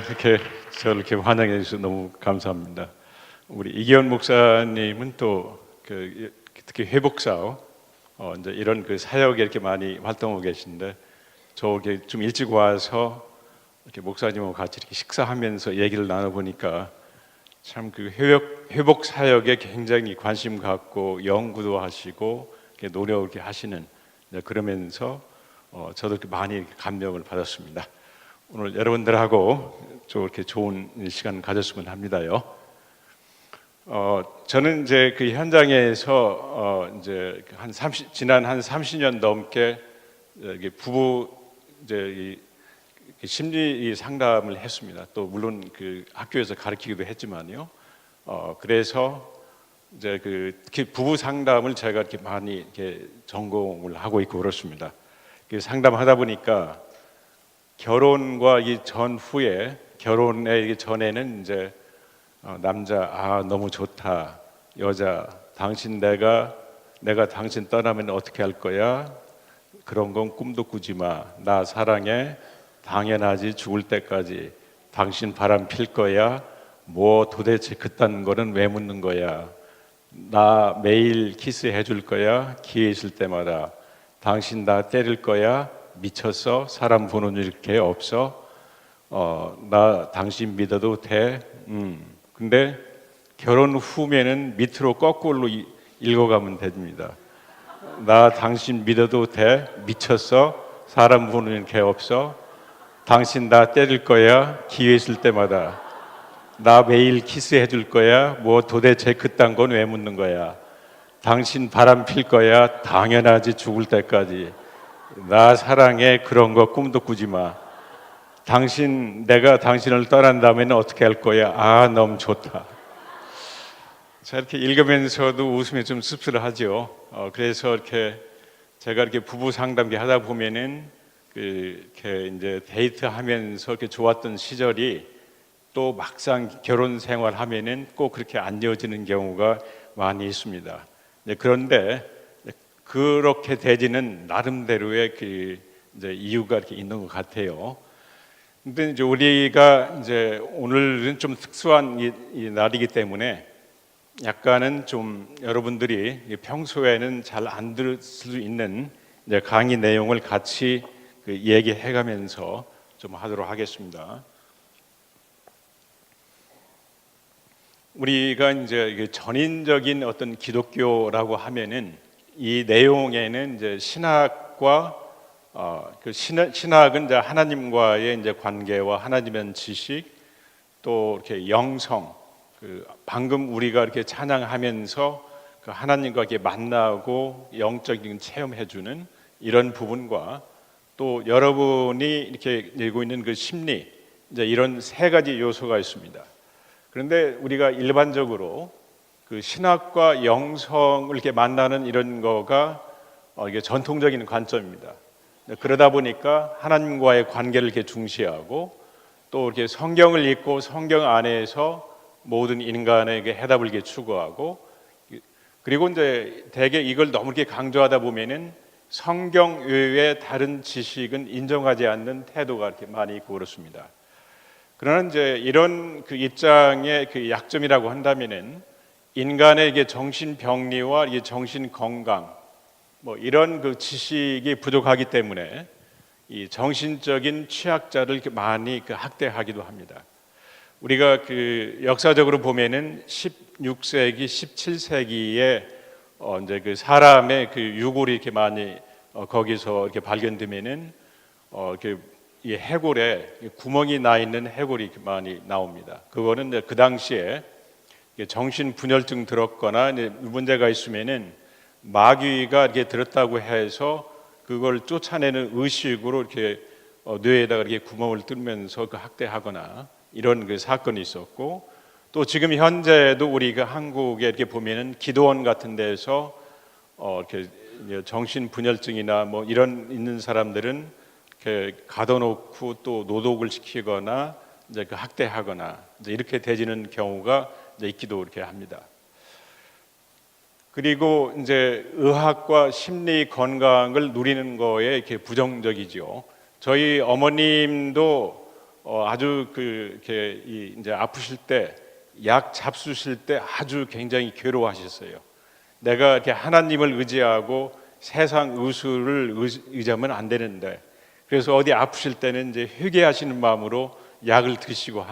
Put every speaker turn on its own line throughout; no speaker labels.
이렇게 저를 이렇게 환영해 주셔서 너무 감사합니다. 우리 이기현 목사님은 또 특히 회복 사업 이제 이런 그 사역에 이렇게 많이 활동하고 계신데 저 이렇게 좀 일찍 와서 이렇게 목사님하고 같이 이렇게 식사하면서 얘기를 나눠보니까 참 그 회복 사역에 굉장히 관심 갖고 연구도 하시고 이렇게 노력을 이렇게 하시는 그러면서 저도 이렇게 많이 감명을 받았습니다. 오늘 여러분들하고 좀 이렇게 좋은 시간 가졌으면 합니다요. 저는 이제 그 현장에서 이제 지난 한 30년 넘게 부부 이제 심리 상담을 했습니다. 또 물론 그 학교에서 가르치기도 했지만요. 그래서 이제 특히 부부 상담을 제가 이렇게 많이 이렇게 전공을 하고 있고 그렇습니다. 상담하다 보니까 결혼과 이 전후에 결혼의 전에는 이제 남자 너무 좋다, 여자 당신 내가 당신 떠나면 어떻게 할 거야? 그런 건 꿈도 꾸지 마. 나 사랑해. 당연하지. 죽을 때까지 당신 바람 필 거야. 뭐 도대체 그딴 거는 왜 묻는 거야? 나 매일 키스해 줄 거야. 기회 있을 때마다. 당신 나 때릴 거야. 미쳤어? 사람 보는 일 없어? 나 당신 믿어도 돼? 근데 결혼 후면은 밑으로 거꾸로 읽어가면 됩니다. 나 당신 믿어도 돼? 미쳤어? 사람 보는 일 없어? 당신 나 때릴 거야? 기회 있을 때마다. 나 매일 키스해 줄 거야? 뭐 도대체 그딴 건 왜 묻는 거야? 당신 바람 필 거야? 당연하지. 죽을 때까지. 나 사랑해. 그런 거 꿈도 꾸지 마. 내가 당신을 떠난다면 어떻게 할 거야? 너무 좋다. 자, 이렇게 읽으면서도 웃으면 좀 씁쓸하죠. 그래서 이렇게 제가 이렇게 부부 상담기 하다 보면은 이렇게 이제 데이트하면서 이렇게 좋았던 시절이 또 막상 결혼 생활하면은 꼭 그렇게 안 이어지는 경우가 많이 있습니다. 그런데 그렇게 되지는 나름대로의 이제 이유가 이렇게 있는 것 같아요. 근데 이제 우리가 이제 오늘은 좀 특수한 이 날이기 때문에 약간은 좀 여러분들이 평소에는 잘 안 들을 수 있는 이제 강의 내용을 같이 얘기해가면서 좀 하도록 하겠습니다. 우리가 이제 전인적인 어떤 기독교라고 하면은 이 내용에는 이제 신학과 신학은 이제 하나님과의 이제 관계와 하나님의 지식 또 이렇게 영성 방금 우리가 이렇게 찬양하면서 하나님과 이렇게 만나고 영적인 체험해주는 이런 부분과 또 여러분이 이렇게 내고 있는 심리 이제 이런 세 가지 요소가 있습니다. 그런데 우리가 일반적으로 신학과 영성을 이렇게 만나는 이런 거가 이게 전통적인 관점입니다. 그러다 보니까 하나님과의 관계를 이렇게 중시하고 또 이렇게 성경을 읽고 성경 안에서 모든 인간에게 해답을 이렇게 추구하고 그리고 이제 대개 이걸 너무 이렇게 강조하다 보면은 성경 외의 다른 지식은 인정하지 않는 태도가 이렇게 많이 있고 그렇습니다. 그러나 이제 이런 입장의 약점이라고 한다면은 인간의 정신병리와 정신 건강 뭐 이런 지식이 부족하기 때문에 이 정신적인 취약자를 이렇게 많이 학대하기도 합니다. 우리가 역사적으로 보면은 16세기, 17세기에 이제 사람의 유골이 이렇게 많이 거기서 이렇게 발견되면은 이렇게 이 해골에 구멍이 나 있는 해골이 이렇게 많이 나옵니다. 그거는 이제 그 당시에 정신 분열증 들었거나 문제가 있으면은 마귀가 이렇게 들었다고 해서 그걸 쫓아내는 의식으로 이렇게 뇌에다가 이렇게 구멍을 뚫으면서 학대하거나 이런 사건이 있었고 또 지금 현재도 우리가 한국에 이렇게 보면은 기도원 같은 데서 이렇게 정신 분열증이나 뭐 이런 있는 사람들은 이렇게 가둬놓고 또 노독을 시키거나 이제 학대하거나 이제 이렇게 되지는 경우가 이제 있기도 이렇게 합니다. 그리고 이제 의학과 심리 건강을 누리는 거에 이렇게 부정적이죠. 저희 어머님도 아주 이렇게 이제 아프실 때 약 잡수실 때 아주 굉장히 괴로워하셨어요. 내가 이렇게 하나님을 의지하고 세상 의술을 의지하면 안 되는데, 그래서 어디 아프실 때는 이제 회개하시는 마음으로 약을 드시고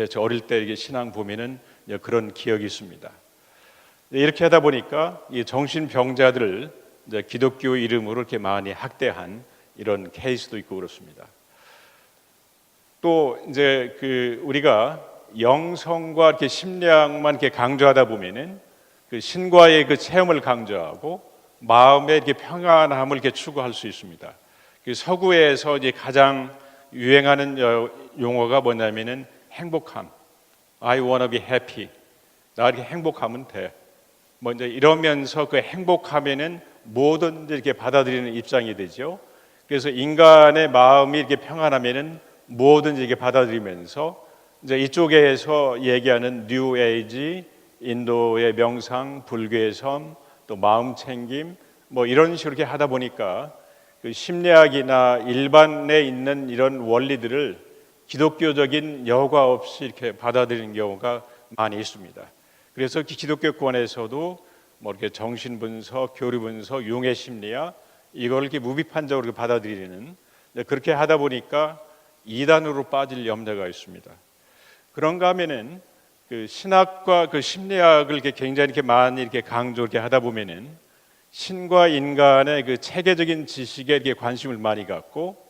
저 어릴 때 이게 신앙 보면은 그런 기억이 있습니다. 이렇게 하다 보니까 이 정신병자들을 이제 기독교 이름으로 이렇게 많이 학대한 이런 케이스도 있고 그렇습니다. 또 이제 우리가 영성과 이렇게 심리학만 이렇게 강조하다 보면은 신과의 체험을 강조하고 마음의 이렇게 평안함을 이렇게 추구할 수 있습니다. 서구에서 이제 가장 유행하는 용어가 뭐냐면은 행복함. I wanna be happy. 나 이렇게 행복하면 돼. 이제 이러면서 행복함에는 뭐든지 이렇게 받아들이는 입장이 되죠. 그래서 인간의 마음이 이렇게 평안하면은 뭐든지 이렇게 받아들이면서 이제 이쪽에서 얘기하는 뉴 에이지, 인도의 명상, 불교의 섬, 또 마음 챙김 이런 식으로 이렇게 하다 보니까 심리학이나 일반에 있는 이런 원리들을 기독교적인 여과 없이 이렇게 받아들이는 경우가 많이 있습니다. 그래서 기독교권에서도 이렇게 정신분석, 교류분석, 용의 심리학 이걸 이렇게 무비판적으로 받아들이는, 그렇게 하다 보니까 이단으로 빠질 염려가 있습니다. 그런가 하면은 신학과 심리학을 이렇게 굉장히 이렇게 많이 이렇게 강조 이렇게 하다 보면은 신과 인간의 체계적인 지식에 이렇게 관심을 많이 갖고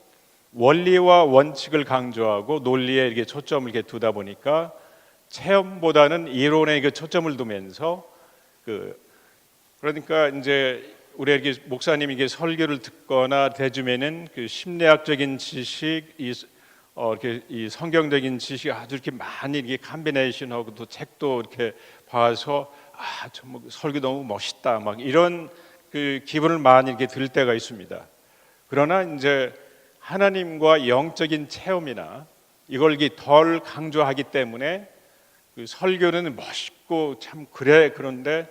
원리와 원칙을 강조하고 논리에 이렇게 초점을 이렇게 두다 보니까 체험보다는 이론에 초점을 두면서 그러니까 이제 우리 이렇게 목사님이 이게 설교를 듣거나 대주면은 심리학적인 지식, 이렇게 이 성경적인 지식 아주 이렇게 많이 이렇게 컴비네이션하고 또 책도 이렇게 봐서 설교 너무 멋있다 막 이런 기분을 많이 이렇게 들 때가 있습니다. 그러나 이제 하나님과 영적인 체험이나 이걸 덜 강조하기 때문에 설교는 멋있고 참 그래, 그런데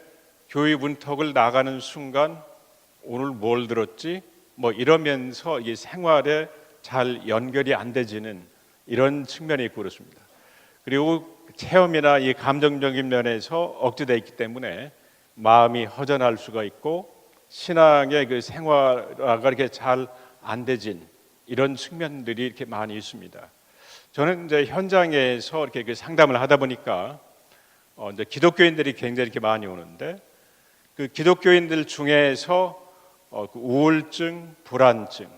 교회 문턱을 나가는 순간 오늘 뭘 들었지? 이러면서 이게 생활에 잘 연결이 안 되지는 이런 측면이 있고 그렇습니다. 그리고 체험이나 이 감정적인 면에서 억제되어 있기 때문에 마음이 허전할 수가 있고 신앙의 생활화가 이렇게 잘 안 되진 이런 측면들이 이렇게 많이 있습니다. 저는 이제 현장에서 이렇게 상담을 하다 보니까 이제 기독교인들이 굉장히 이렇게 많이 오는데 기독교인들 중에서 우울증, 불안증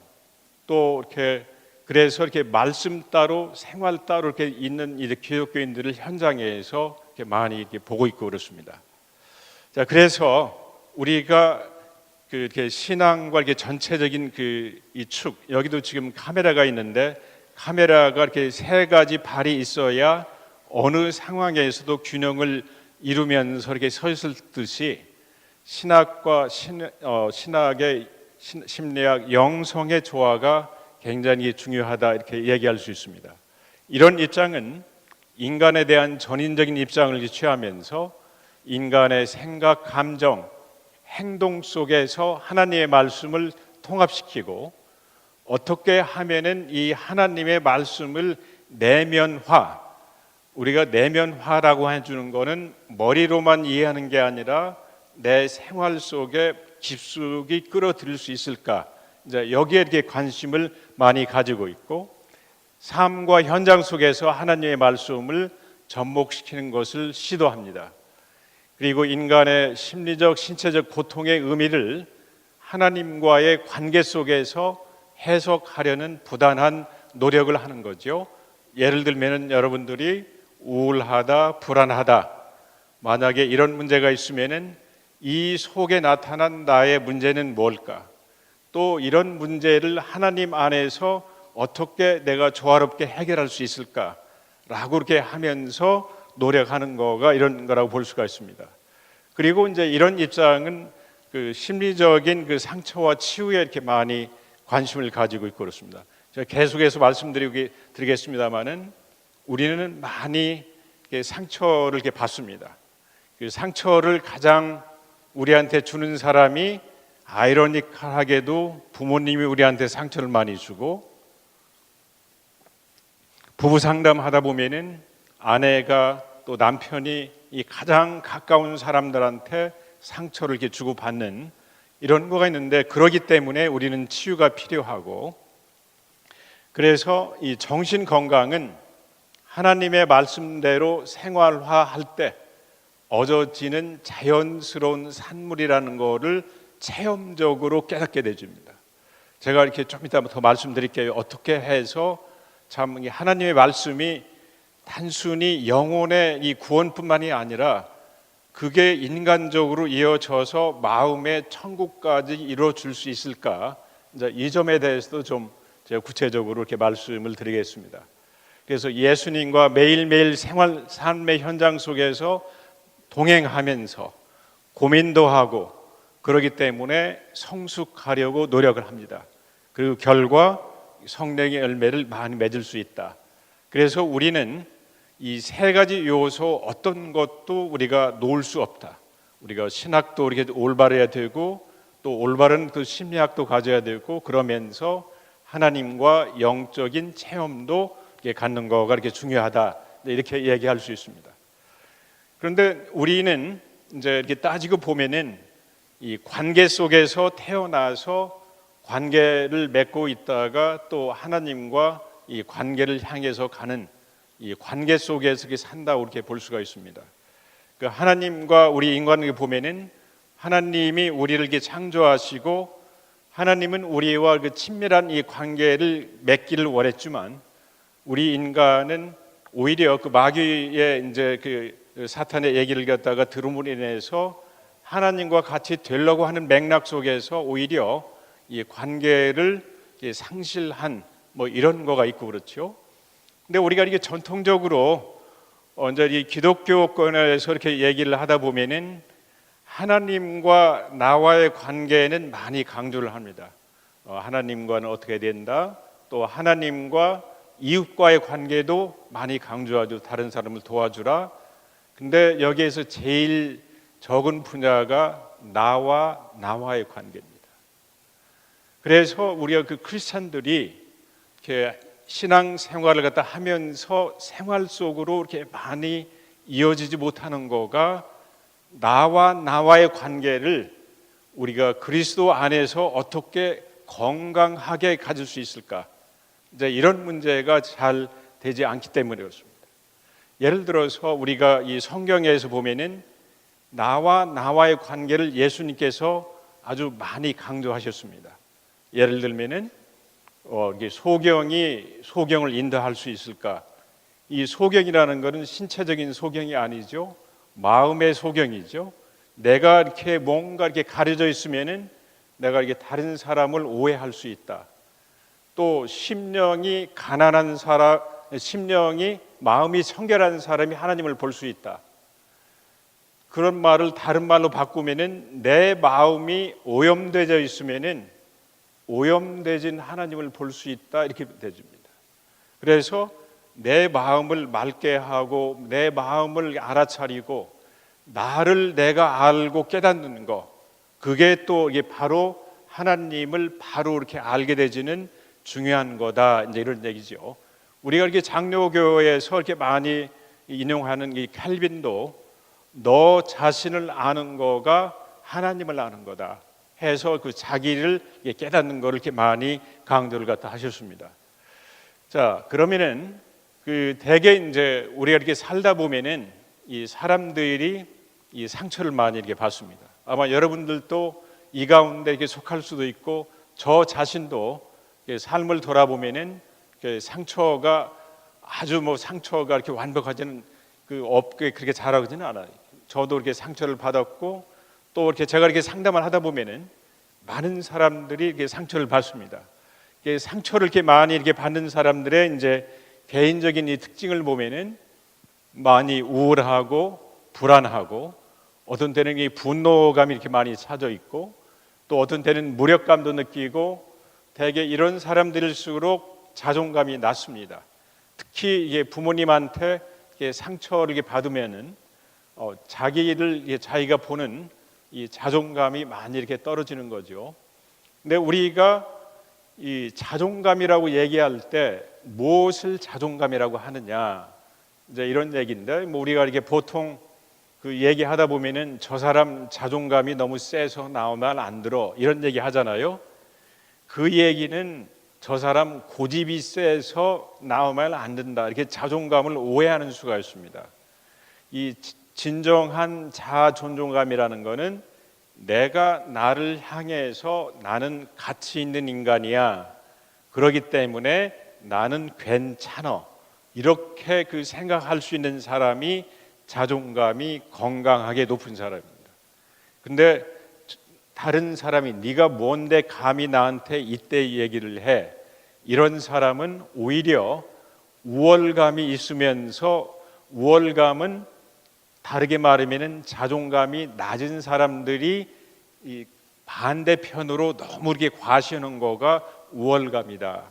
또 이렇게 그래서 이렇게 말씀 따로 생활 따로 이렇게 있는 이 기독교인들을 현장에서 이렇게 많이 이렇게 보고 있고 그렇습니다. 자, 그래서 우리가 이렇게 신앙과 이렇게 전체적인 이 축, 여기도 지금 카메라가 있는데 카메라가 이렇게 세 가지 발이 있어야 어느 상황에서도 균형을 이루면서 이렇게 서 있을 듯이 신학과 신학의 심리학, 영성의 조화가 굉장히 중요하다 이렇게 얘기할 수 있습니다. 이런 입장은 인간에 대한 전인적인 입장을 취하면서 인간의 생각, 감정, 행동 속에서 하나님의 말씀을 통합시키고 어떻게 하면은 이 하나님의 말씀을 내면화, 우리가 내면화라고 해주는 거는 머리로만 이해하는 게 아니라 내 생활 속에 깊숙이 끌어들일 수 있을까? 이제 여기에 이렇게 관심을 많이 가지고 있고 삶과 현장 속에서 하나님의 말씀을 접목시키는 것을 시도합니다. 그리고 인간의 심리적, 신체적 고통의 의미를 하나님과의 관계 속에서 해석하려는 부단한 노력을 하는 거죠. 예를 들면 여러분들이 우울하다, 불안하다, 만약에 이런 문제가 있으면은 이 속에 나타난 나의 문제는 뭘까? 또 이런 문제를 하나님 안에서 어떻게 내가 조화롭게 해결할 수 있을까? 라고 이렇게 하면서 노력하는 거가 이런 거라고 볼 수가 있습니다. 그리고 이제 이런 입장은 심리적인 상처와 치유에 이렇게 많이 관심을 가지고 있고 그렇습니다. 제가 계속해서 말씀드리겠습니다만은 우리는 많이 상처를 이렇게 받습니다. 그 상처를 가장 우리한테 주는 사람이 아이러니컬하게도 부모님이 우리한테 상처를 많이 주고 부부 상담하다 보면은 아내가 또 남편이 이 가장 가까운 사람들한테 상처를 이렇게 주고받는 이런 거가 있는데, 그러기 때문에 우리는 치유가 필요하고, 그래서 이 정신 건강은 하나님의 말씀대로 생활화할 때 얻어지는 자연스러운 산물이라는 거를 체험적으로 깨닫게 되줍니다. 제가 이렇게 좀 이따 더 말씀드릴게요. 어떻게 해서 참 하나님의 말씀이 단순히 영혼의 이 구원뿐만이 아니라 그게 인간적으로 이어져서 마음의 천국까지 이루어질 수 있을까? 이제 이 점에 대해서도 좀 제가 구체적으로 이렇게 말씀을 드리겠습니다. 그래서 예수님과 매일매일 생활 삶의 현장 속에서 동행하면서 고민도 하고 그러기 때문에 성숙하려고 노력을 합니다. 그리고 결과 성령의 열매를 많이 맺을 수 있다. 그래서 우리는 이 세 가지 요소 어떤 것도 우리가 놓을 수 없다. 우리가 신학도 이렇게 올바르야 되고 또 올바른 그 심리학도 가져야 되고, 그러면서 하나님과 영적인 체험도 갖는 거가 이렇게 중요하다. 이렇게 얘기할 수 있습니다. 그런데 우리는 이제 이렇게 따지고 보면은 이 관계 속에서 태어나서 관계를 맺고 있다가 또 하나님과 이 관계를 향해서 가는 이 관계 속에서 이렇게 산다고 이렇게 볼 수가 있습니다. 그 하나님과 우리 인간을 보면은 하나님이 우리를 이렇게 창조하시고 하나님은 우리와 그 친밀한 이 관계를 맺기를 원했지만, 우리 인간은 오히려 그 마귀의 이제 그 사탄의 얘기를 갖다가 들음으로 인해서 하나님과 같이 되려고 하는 맥락 속에서 오히려 이 관계를 상실한 뭐 이런 거가 있고 그렇죠. 근데 우리가 이게 전통적으로 이제 이 기독교권에서 이렇게 얘기를 하다 보면은 하나님과 나와의 관계는 많이 강조를 합니다. 하나님과는 어떻게 된다. 또 하나님과 이웃과의 관계도 많이 강조하죠. 다른 사람을 도와주라. 근데 여기에서 제일 적은 분야가 나와의 관계입니다. 그래서 우리가 그 크리스찬들이 이렇게 신앙 생활을 갖다 하면서 생활 속으로 이렇게 많이 이어지지 못하는 거가 나와의 관계를 우리가 그리스도 안에서 어떻게 건강하게 가질 수 있을까? 이제 이런 문제가 잘 되지 않기 때문에 그렇습니다. 예를 들어서 우리가 이 성경에서 보면은 나와의 관계를 예수님께서 아주 많이 강조하셨습니다. 예를 들면은 소경을 인도할 수 있을까? 이 소경이라는 것은 신체적인 소경이 아니죠. 마음의 소경이죠. 내가 이렇게 뭔가 이렇게 가려져 있으면은 내가 이렇게 다른 사람을 오해할 수 있다. 또 심령이 가난한 사람, 심령이 마음이 청결한 사람이 하나님을 볼 수 있다. 그런 말을 다른 말로 바꾸면은 내 마음이 오염되어 있으면은 오염되진 하나님을 볼 수 있다, 이렇게 되줍니다. 그래서 내 마음을 맑게 하고 내 마음을 알아차리고 나를 내가 알고 깨닫는 거, 그게 또 이게 바로 하나님을 바로 이렇게 알게 되지는 중요한 거다, 이제 이런 얘기죠. 우리가 이렇게 장로교에서 이렇게 많이 인용하는 이 칼빈도 너 자신을 아는 거가 하나님을 아는 거다 해서 그 자기를 깨닫는 거를 이렇게 많이 강조를 갖다 하셨습니다. 자, 그러면은 그 대개 이제 우리가 이렇게 살다 보면은 이 사람들이 이 상처를 많이 이렇게 받습니다. 아마 여러분들도 이 가운데 이렇게 속할 수도 있고 저 자신도 삶을 돌아보면은 상처가 아주 뭐 상처가 이렇게 완벽하지는 그 없게 그렇게 잘하지는 않아요. 저도 이렇게 상처를 받았고 또 이렇게 제가 이렇게 상담을 하다 보면은 많은 사람들이 이렇게 상처를 받습니다. 상처를 이렇게 많이 이렇게 받는 사람들의 이제 개인적인 이 특징을 보면은 많이 우울하고 불안하고 어떤 때는 이 분노감이 이렇게 많이 차져 있고 또 어떤 때는 무력감도 느끼고 대개 이런 사람들일수록 자존감이 낮습니다. 특히 이게 부모님한테 이게 상처를 이렇게 받으면은 자기가 보는 이 자존감이 많이 이렇게 떨어지는 거죠. 근데 우리가 이 자존감이라고 얘기할 때 무엇을 자존감이라고 하느냐, 이제 이런 얘기인데, 뭐 우리가 이렇게 보통 그 얘기하다 보면은 저 사람 자존감이 너무 세서 나오면 안 들어, 이런 얘기 하잖아요. 그 얘기는 저 사람 고집이 세서 나오면 안 된다, 이렇게 자존감을 오해하는 수가 있습니다. 이 진정한 자아 존중감이라는 거는 내가 나를 향해서 나는 가치 있는 인간이야, 그러기 때문에 나는 괜찮아, 이렇게 그 생각할 수 있는 사람이 자존감이 건강하게 높은 사람입니다. 근데 다른 사람이 네가 뭔데 감히 나한테 이때 얘기를 해, 이런 사람은 오히려 우월감이 있으면서, 우월감은 다르게 말하면 자존감이 낮은 사람들이 이 반대편으로 너무 이렇게 과시하는 거가 우월감이다.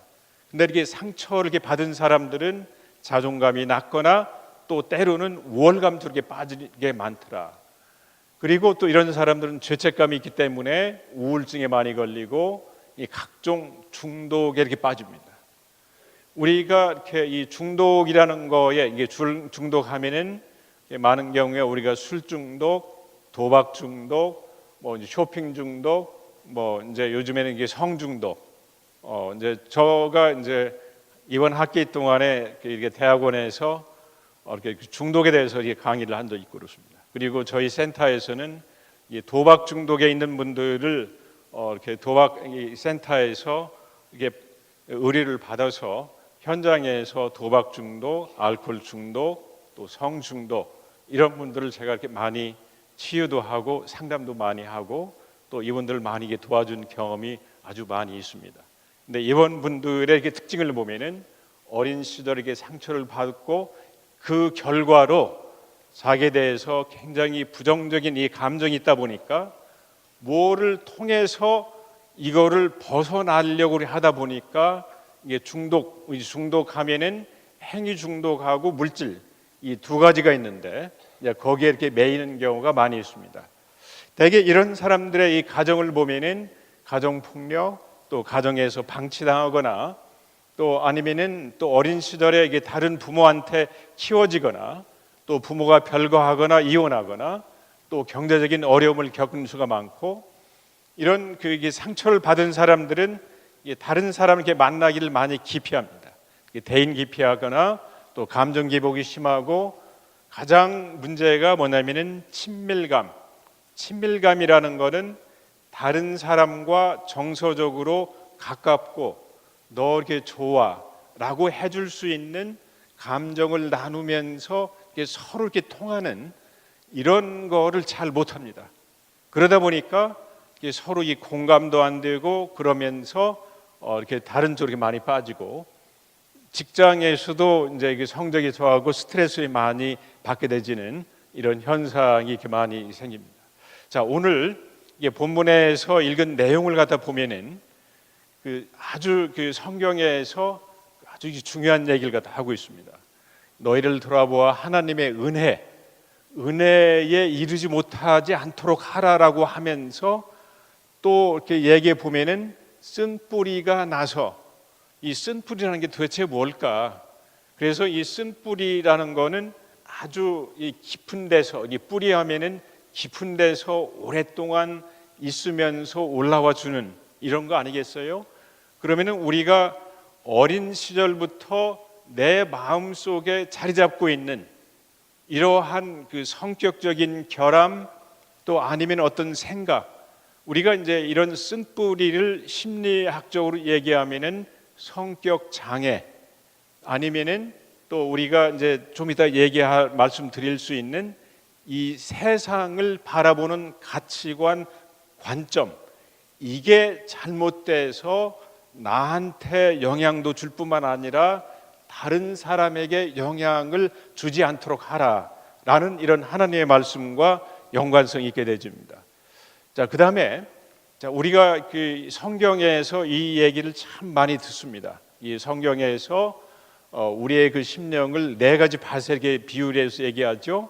근데 이렇게 상처를 이렇게 받은 사람들은 자존감이 낮거나 또 때로는 우월감도 이렇게 빠지게 많더라. 그리고 또 이런 사람들은 죄책감이 있기 때문에 우울증에 많이 걸리고 이 각종 중독에 이렇게 빠집니다. 우리가 이렇게 이 중독이라는 거에 이게 중독하면은 많은 경우에 우리가 술 중독, 도박 중독, 뭐 이제 쇼핑 중독, 뭐 이제 요즘에는 이게 성 중독. 이제 저가 이제 이번 학기 동안에 이렇게 대학원에서 이렇게 중독에 대해서 이렇게 강의를 한 적이 있고 그렇습니다. 그리고 저희 센터에서는 이 도박 중독에 있는 분들을 이렇게 도박 센터에서 이게 의뢰를 받아서 현장에서 도박 중독, 알코올 중독, 또 성 중독 이런 분들을 제가 이렇게 많이 치유도 하고 상담도 많이 하고 또 이분들을 많이 이렇게 도와준 경험이 아주 많이 있습니다. 근데 이번 분들의 이렇게 특징을 보면은 어린 시절에 상처를 받고 그 결과로 자기에 대해서 굉장히 부정적인 이 감정이 있다 보니까 뭐를 통해서 이거를 벗어나려고 하다 보니까 이게 중독하면은 행위 중독하고 물질 이 두 가지가 있는데 거기에 이렇게 매이는 경우가 많이 있습니다. 대개 이런 사람들의 이 가정을 보면은 가정 폭력, 또 가정에서 방치당하거나 또 아니면은 또 어린 시절에 이게 다른 부모한테 키워지거나 또 부모가 별거하거나 이혼하거나 또 경제적인 어려움을 겪는 수가 많고 이런 그 상처를 받은 사람들은 다른 사람을 이렇게 만나기를 많이 기피합니다. 대인 기피하거나 또 감정 기복이 심하고 가장 문제가 뭐냐면은 친밀감이라는 것은 다른 사람과 정서적으로 가깝고 너 이렇게 좋아라고 해줄 수 있는 감정을 나누면서 서로 이렇게 통하는 이런 거를 잘 못합니다. 그러다 보니까 서로 이 공감도 안 되고 그러면서 이렇게 다른 쪽으로 많이 빠지고 직장에서도 이제 성적이 저하고 스트레스를 많이 받게 되지는 이런 현상이 이렇게 많이 생깁니다. 자, 오늘 본문에서 읽은 내용을 갖다 보면은 아주 성경에서 아주 중요한 얘기를 갖다 하고 있습니다. 너희를 돌아보아 하나님의 은혜에 이르지 못하지 않도록 하라라고 하면서 또 이렇게 얘기해 보면은 쓴 뿌리가 나서 이 쓴 뿌리라는 게 도대체 뭘까? 그래서 이 쓴 뿌리라는 거는 아주 깊은 데서 이 뿌리하면은 깊은 데서 오랫동안 있으면서 올라와 주는 이런 거 아니겠어요? 그러면은 우리가 어린 시절부터 내 마음 속에 자리 잡고 있는 이러한 그 성격적인 결함 또 아니면 어떤 생각 우리가 이제 이런 쓴뿌리를 심리학적으로 얘기하면은 성격 장애 아니면은 또 우리가 이제 좀 이따 말씀드릴 수 있는 이 세상을 바라보는 가치관 관점 이게 잘못돼서 나한테 영향도 줄 뿐만 아니라 다른 사람에게 영향을 주지 않도록 하라라는 이런 하나님의 말씀과 연관성이 있게 되집니다. 자, 그다음에 우리가 그 성경에서 이 얘기를 참 많이 듣습니다. 이 성경에서 우리의 그 심령을 네 가지 밭에 비유해서 얘기하죠.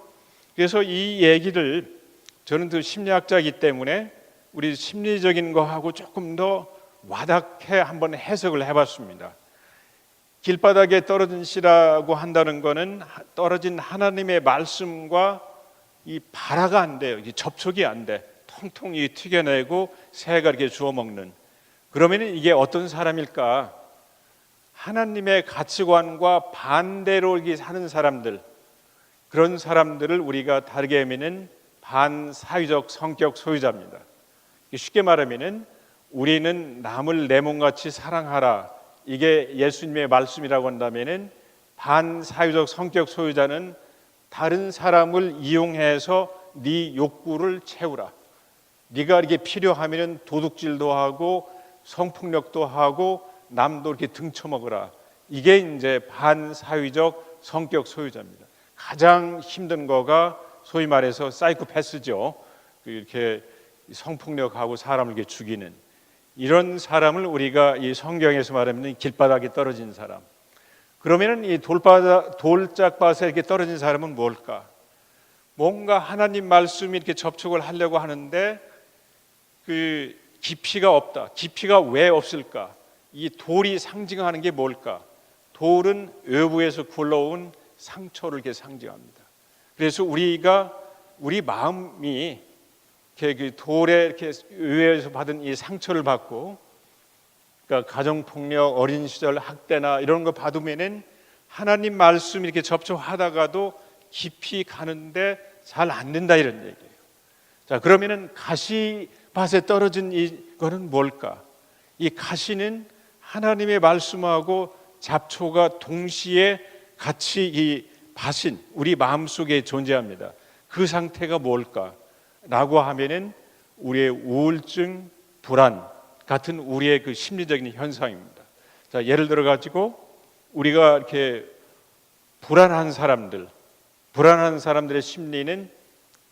그래서 이 얘기를 저는 그 심리학자이기 때문에 우리 심리적인 거하고 조금 더 와닿게 한번 해석을 해봤습니다. 길바닥에 떨어진 씨라고 한다는 것은 떨어진 하나님의 말씀과 이 발화가 안 돼요. 접촉이 안 돼. 통통 튀겨내고 새가 이렇게 주워 먹는. 그러면 이게 어떤 사람일까? 하나님의 가치관과 반대로 이렇게 사는 사람들, 그런 사람들을 우리가 다르게 하면은 반사회적 성격 소유자입니다. 쉽게 말하면은 우리는 남을 내 몸같이 사랑하라, 이게 예수님의 말씀이라고 한다면은 반사회적 성격 소유자는 다른 사람을 이용해서 네 욕구를 채우라. 네가 이렇게 필요하면은 도둑질도 하고 성폭력도 하고 남도 이렇게 등쳐먹으라. 이게 이제 반사회적 성격 소유자입니다. 가장 힘든 거가 소위 말해서 사이코패스죠. 이렇게 성폭력하고 사람을 이렇게 죽이는 이런 사람을 우리가 이 성경에서 말하면 길바닥에 떨어진 사람. 그러면은 이 돌짝밭에 이렇게 떨어진 사람은 뭘까? 뭔가 하나님 말씀이 이렇게 접촉을 하려고 하는데 그 깊이가 없다. 깊이가 왜 없을까? 이 돌이 상징하는 게 뭘까? 돌은 외부에서 굴러온 상처를 이렇게 상징합니다. 그래서 우리 마음이 이렇게 그 돌에 이렇게 외부에서 받은 이 상처를 받고, 그러니까 가정폭력, 어린 시절 학대나 이런 거 받으면은 하나님 말씀 이렇게 접촉하다가도 깊이 가는데 잘 안 된다, 이런 얘기예요. 자, 그러면은 가시밭에 떨어진 이거는 뭘까? 이 가시는 하나님의 말씀하고 잡초가 동시에 같이 이 밭인 우리 마음속에 존재합니다. 그 상태가 뭘까? 라고 하면은 우리의 우울증, 불안 같은 우리의 그 심리적인 현상입니다. 자, 예를 들어 가지고 우리가 이렇게 불안한 사람들의 심리는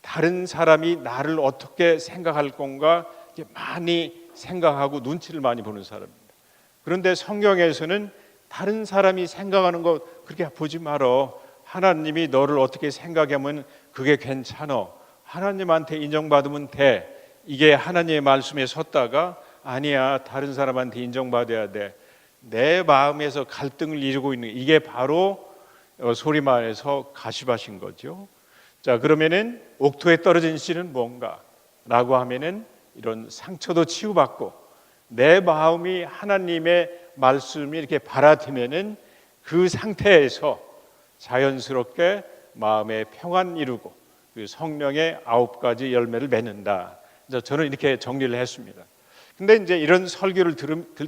다른 사람이 나를 어떻게 생각할 건가 많이 생각하고 눈치를 많이 보는 사람입니다. 그런데 성경에서는 다른 사람이 생각하는 거 그렇게 보지 말어. 하나님이 너를 어떻게 생각하면 그게 괜찮어. 하나님한테 인정받으면 돼. 이게 하나님의 말씀에 섰다가 아니야, 다른 사람한테 인정받아야 돼. 내 마음에서 갈등을 이루고 있는 이게 바로 소리 말해서 가시밭인 거죠. 자, 그러면은 옥토에 떨어진 씨는 뭔가? 라고 하면은 이런 상처도 치유받고 내 마음이 하나님의 말씀이 이렇게 발아들면은 그 상태에서 자연스럽게 마음의 평안 이루고 그 성령의 9가지 열매를 맺는다. 저는 이렇게 정리를 했습니다. 근데 이제 이런 설교를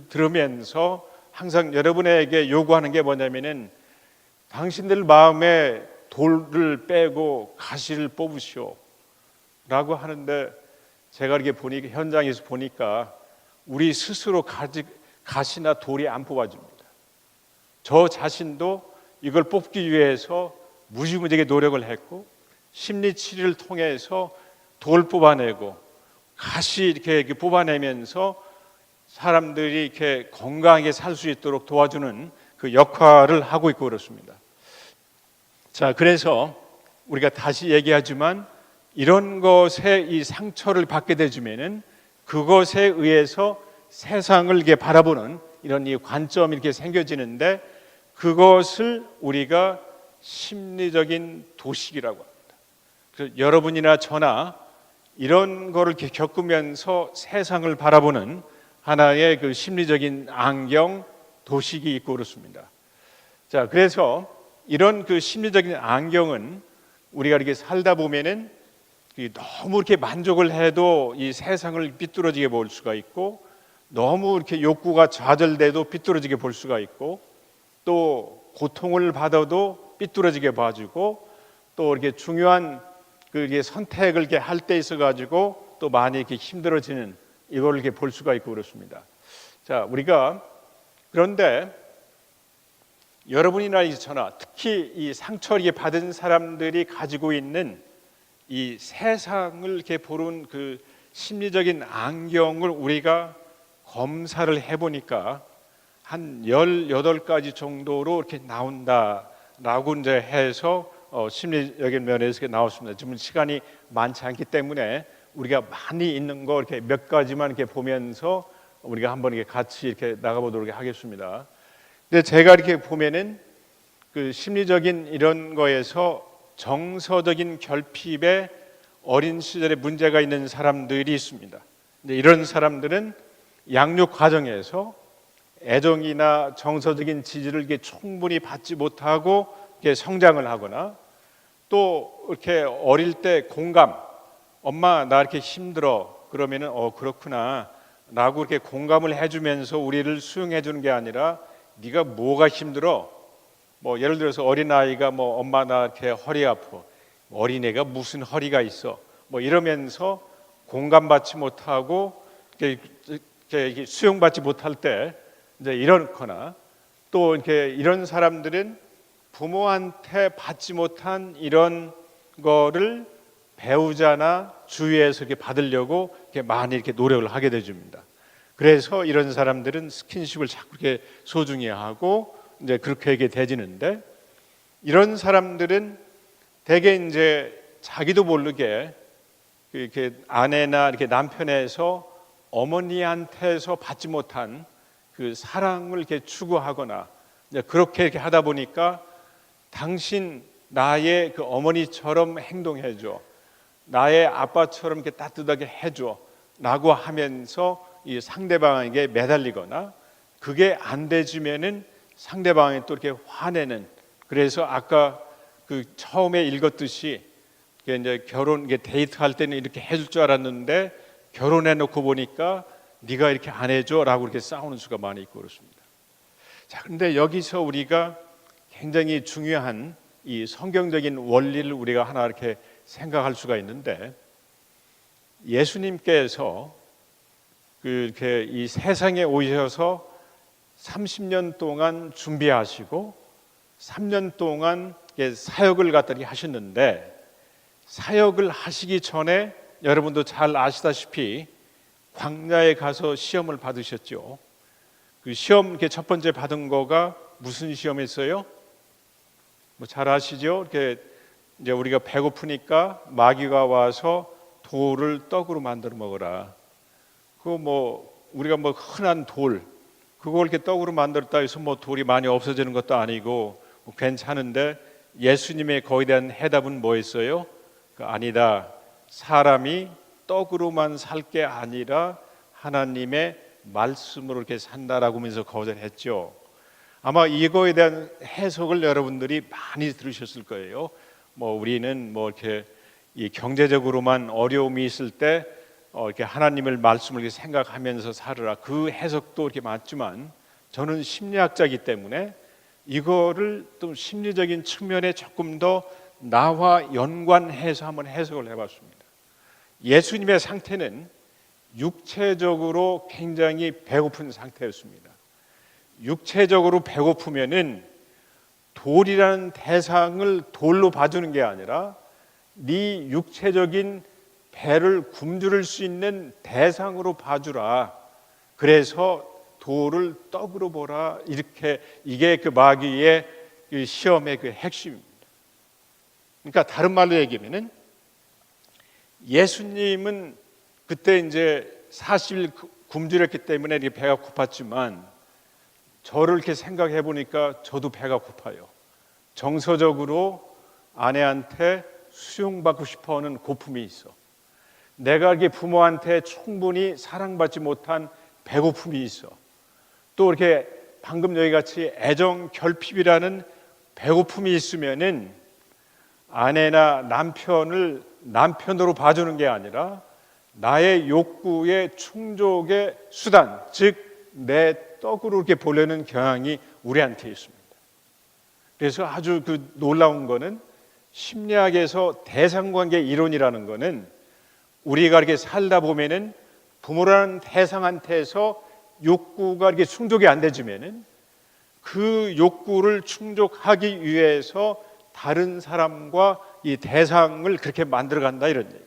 들으면서 항상 여러분에게 요구하는 게 뭐냐면은 당신들 마음에 돌을 빼고 가시를 뽑으시오 라고 하는데, 제가 이렇게 보니까 현장에서 보니까 우리 스스로 가시나 돌이 안 뽑아줍니다. 저 자신도 이걸 뽑기 위해서 무지무지하게 노력을 했고 심리 치료를 통해서 돌 뽑아내고 가시 이렇게 뽑아내면서 사람들이 이렇게 건강하게 살 수 있도록 도와주는 그 역할을 하고 있고 그렇습니다. 자, 그래서 우리가 다시 얘기하지만 이런 것에 이 상처를 받게 되면은 그것에 의해서 세상을 이렇게 바라보는 이런 이 관점이 이렇게 생겨지는데, 그것을 우리가 심리적인 도식이라고 합니다. 그래서 여러분이나 저나 이런 거를 이렇게 겪으면서 세상을 바라보는 하나의 그 심리적인 안경, 도식이 있고 그렇습니다. 자, 그래서 이런 그 심리적인 안경은 우리가 이렇게 살다 보면은 너무 이렇게 만족을 해도 이 세상을 삐뚤어지게 볼 수가 있고, 너무 이렇게 욕구가 좌절돼도 삐뚤어지게 볼 수가 있고, 또 고통을 받아도 삐뚤어지게 봐주고, 또 이렇게 중요한 그 선택을 이렇게 할 때 있어 가지고 또 많이 이렇게 힘들어지는 이걸 이렇게 볼 수가 있고 그렇습니다. 자, 우리가 그런데 여러분이나 저나 특히 이 상처를 받은 사람들이 가지고 있는 이 세상을 이렇게 보는 그 심리적인 안경을 우리가 검사를 해보니까 한 18가지 정도로 이렇게 나온다라고 이제 해서 심리적인 면에서 나왔습니다. 지금 시간이 많지 않기 때문에 우리가 많이 있는 거 이렇게 몇 가지만 이렇게 보면서 우리가 한번 이렇게 같이 이렇게 나가보도록 하겠습니다. 근데 제가 이렇게 보면은 그 심리적인 이런 거에서 정서적인 결핍에 어린 시절에 문제가 있는 사람들이 있습니다. 근데 이런 사람들은 양육 과정에서 애정이나 정서적인 지지를 이렇게 충분히 받지 못하고 이렇게 성장을 하거나, 또 이렇게 어릴 때 공감, 엄마 나 이렇게 힘들어 그러면은 그렇구나 라고 이렇게 공감을 해주면서 우리를 수용해 주는 게 아니라, 네가 뭐가 힘들어? 뭐 예를 들어서 어린아이가 뭐 엄마 나 이렇게 허리 아파, 어린애가 무슨 허리가 있어, 뭐 이러면서 공감받지 못하고 이렇게 수용받지 못할 때 이제 이렇거나, 또 이렇게 이런 사람들은 부모한테 받지 못한 이런 거를 배우자나 주위에서 이렇게 받으려고 이렇게 많이 이렇게 노력을 하게 되줍니다. 그래서 이런 사람들은 스킨십을 자꾸 이렇게 소중히 하고 이제 그렇게 되지는데, 이런 사람들은 대개 이제 자기도 모르게 이렇게 아내나 이렇게 남편에서 어머니한테서 받지 못한 그 사랑을 이렇게 추구하거나, 이제 그렇게 이렇게 하다 보니까 당신 나의 그 어머니처럼 행동해줘, 나의 아빠처럼 이렇게 따뜻하게 해줘 라고 하면서 이 상대방에게 매달리거나, 그게 안 되지면은 상대방이 또 이렇게 화내는, 그래서 아까 그 처음에 읽었듯이 이제 결혼 데이트할 때는 이렇게 해줄 줄 알았는데 결혼해 놓고 보니까 네가 이렇게 안 해줘라고 이렇게 싸우는 수가 많이 있고 그렇습니다. 자, 그런데 여기서 우리가 굉장히 중요한 이 성경적인 원리를 우리가 하나 이렇게 생각할 수가 있는데, 예수님께서 그렇게 이 세상에 오셔서 30년 동안 준비하시고 3년 동안 사역을 갖다리 하셨는데, 사역을 하시기 전에 여러분도 잘 아시다시피 광야에 가서 시험을 받으셨죠. 그 시험 첫 번째 받은 거가 무슨 시험이었어요? 뭐 잘 아시죠? 이렇게 이제 우리가 배고프니까 마귀가 와서 돌을 떡으로 만들어 먹어라. 그거 뭐 우리가 뭐 흔한 돌, 그걸 이렇게 떡으로 만들었다 해서 뭐 돌이 많이 없어지는 것도 아니고 뭐 괜찮은데, 예수님의 거기에 대한 해답은 뭐였어요? 아니다. 사람이 떡으로만 살 게 아니라 하나님의 말씀으로 이렇게 산다라고 하면서 거절했죠. 아마 이거에 대한 해석을 여러분들이 많이 들으셨을 거예요. 뭐 우리는 뭐 이렇게 이 경제적으로만 어려움이 있을 때 이렇게 하나님을 말씀을 이렇게 생각하면서 살으라, 그 해석도 이렇게 맞지만, 저는 심리학자이기 때문에 이거를 또 심리적인 측면에 조금 더 나와 연관해서 한번 해석을 해봤습니다. 예수님의 상태는 육체적으로 굉장히 배고픈 상태였습니다. 육체적으로 배고프면은 돌이라는 대상을 돌로 봐주는 게 아니라 네 육체적인 배를 굶주릴 수 있는 대상으로 봐주라. 그래서 돌을 떡으로 보라. 이렇게, 이게 그 마귀의 그 시험의 그 핵심입니다. 그러니까 다른 말로 얘기하면은, 예수님은 그때 이제 40일 굶주렸기 때문에 이렇게 배가 고팠지만, 저를 이렇게 생각해 보니까 저도 배가 고파요. 정서적으로 아내한테 수용받고 싶어하는 고품이 있어. 내가 이렇게 부모한테 충분히 사랑받지 못한 배고픔이 있어. 또 이렇게 방금 여기 같이 애정 결핍이라는 배고픔이 있으면은 아내나 남편을 남편으로 봐주는 게 아니라 나의 욕구의 충족의 수단, 즉 내 떡으로 이렇게 보려는 경향이 우리한테 있습니다. 그래서 아주 그 놀라운 거는, 심리학에서 대상관계 이론이라는 거는 우리가 이렇게 살다 보면은 부모라는 대상한테서 욕구가 이렇게 충족이 안 되지면은 그 욕구를 충족하기 위해서 다른 사람과 이 대상을 그렇게 만들어간다, 이런 얘기.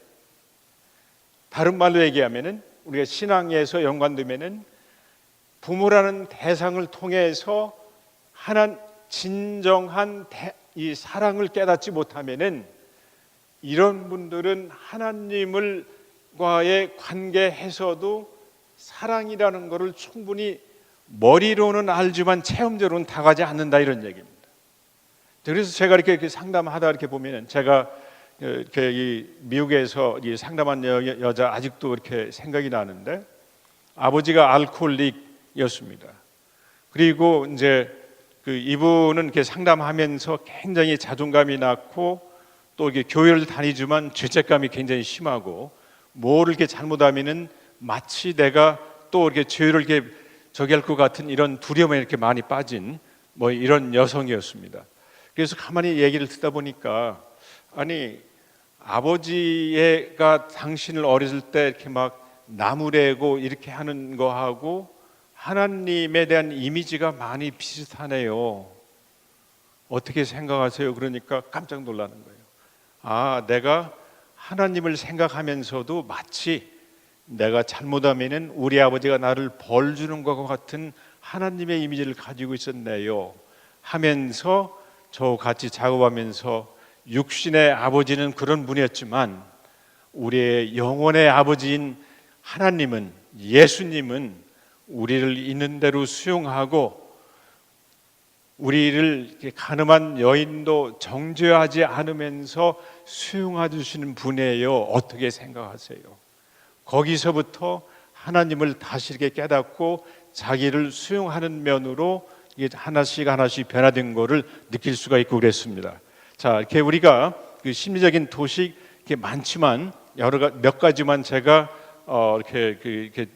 다른 말로 얘기하면은 우리가 신앙에서 연관되면은 부모라는 대상을 통해서 하나님 진정한 이 사랑을 깨닫지 못하면은, 이런 분들은 하나님과의 관계에서도 사랑이라는 것을 충분히 머리로는 알지만 체험적으로는 다가지 않는다, 이런 얘기입니다. 그래서 제가 이렇게 상담하다 이렇게 보면은, 제가 이렇게 이 미국에서 이 상담한 여자 아직도 이렇게 생각이 나는데, 아버지가 알코올릭이었습니다. 그리고 이제 이분은 이렇게 상담하면서 굉장히 자존감이 낮고, 또 이렇게 교회를 다니지만 죄책감이 굉장히 심하고, 뭐를 이렇게 잘못하면은 마치 내가 또 이렇게 죄를 이렇게 저기 할 것 같은 이런 두려움에 이렇게 많이 빠진 뭐 이런 여성이었습니다. 그래서 가만히 얘기를 듣다 보니까, 아니, 아버지가 당신을 어렸을 때 이렇게 막 나무래고 이렇게 하는 거하고 하나님에 대한 이미지가 많이 비슷하네요. 어떻게 생각하세요? 그러니까 깜짝 놀라는 거예요. 아, 내가 하나님을 생각하면서도 마치 내가 잘못하면은 우리 아버지가 나를 벌 주는 것과 같은 하나님의 이미지를 가지고 있었네요 하면서, 저 같이 작업하면서 육신의 아버지는 그런 분이었지만 우리의 영혼의 아버지인 하나님은, 예수님은 우리를 있는 대로 수용하고 우리를 가늠한 여인도 정죄하지 않으면서 수용해 주시는 분이에요. 어떻게 생각하세요? 거기서부터 하나님을 다시 이렇게 깨닫고 자기를 수용하는 면으로 이게 하나씩 하나씩 변화된 것을 느낄 수가 있고 그랬습니다. 자, 이렇게 우리가 그 심리적인 도식 이렇게 많지만 몇 가지만 제가 이렇게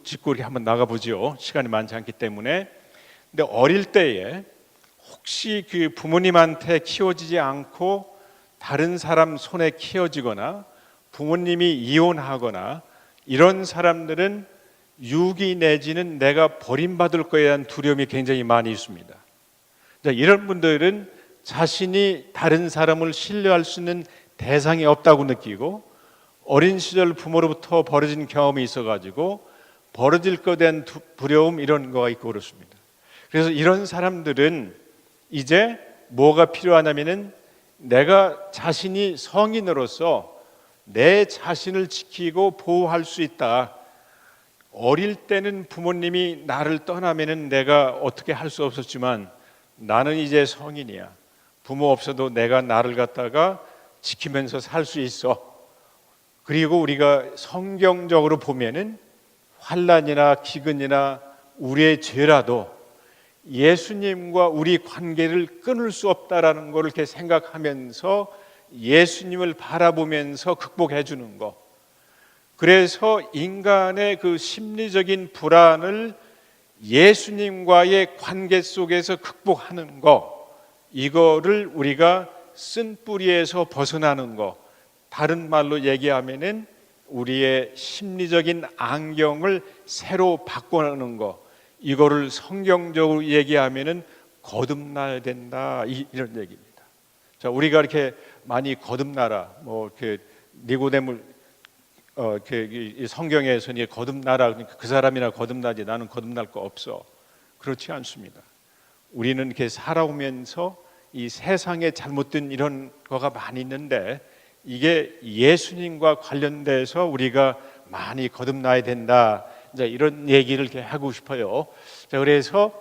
짚고 이렇게 한번 나가보죠. 시간이 많지 않기 때문에. 근데 어릴 때에 혹시 그 부모님한테 키워지지 않고 다른 사람 손에 키워지거나 부모님이 이혼하거나 이런 사람들은 유기 내지는 내가 버림받을 거에 대한 두려움이 굉장히 많이 있습니다. 이런 분들은 자신이 다른 사람을 신뢰할 수 있는 대상이 없다고 느끼고, 어린 시절 부모로부터 벌어진 경험이 있어가지고 벌어질 것에 대한 두려움, 이런 거가 있고 그렇습니다. 그래서 이런 사람들은 이제 뭐가 필요하냐면은, 내가 자신이 성인으로서 내 자신을 지키고 보호할 수 있다. 어릴 때는 부모님이 나를 떠나면은 내가 어떻게 할 수 없었지만 나는 이제 성인이야. 부모 없어도 내가 나를 갖다가 지키면서 살 수 있어. 그리고 우리가 성경적으로 보면은 환난이나 기근이나 우리의 죄라도 예수님과 우리 관계를 끊을 수 없다라는 것을 이렇게 생각하면서 예수님을 바라보면서 극복해 주는 것. 그래서 인간의 그 심리적인 불안을 예수님과의 관계 속에서 극복하는 것, 이거를 우리가 쓴뿌리에서 벗어나는 것, 다른 말로 얘기하면은 우리의 심리적인 안경을 새로 바꿔놓는 것, 이거를 성경적으로 얘기하면은 거듭나야 된다, 이런 얘기입니다. 자, 우리가 이렇게 많이 거듭나라, 뭐 이렇게 니고데물 성경에서는 거듭나라, 그러니까 그 사람이나 거듭나지 나는 거듭날 거 없어. 그렇지 않습니다. 우리는 이렇게 살아오면서 이 세상에 잘못된 이런 거가 많이 있는데, 이게 예수님과 관련돼서 우리가 많이 거듭나야 된다. 이제 이런 얘기를 이렇게 하고 싶어요. 자, 그래서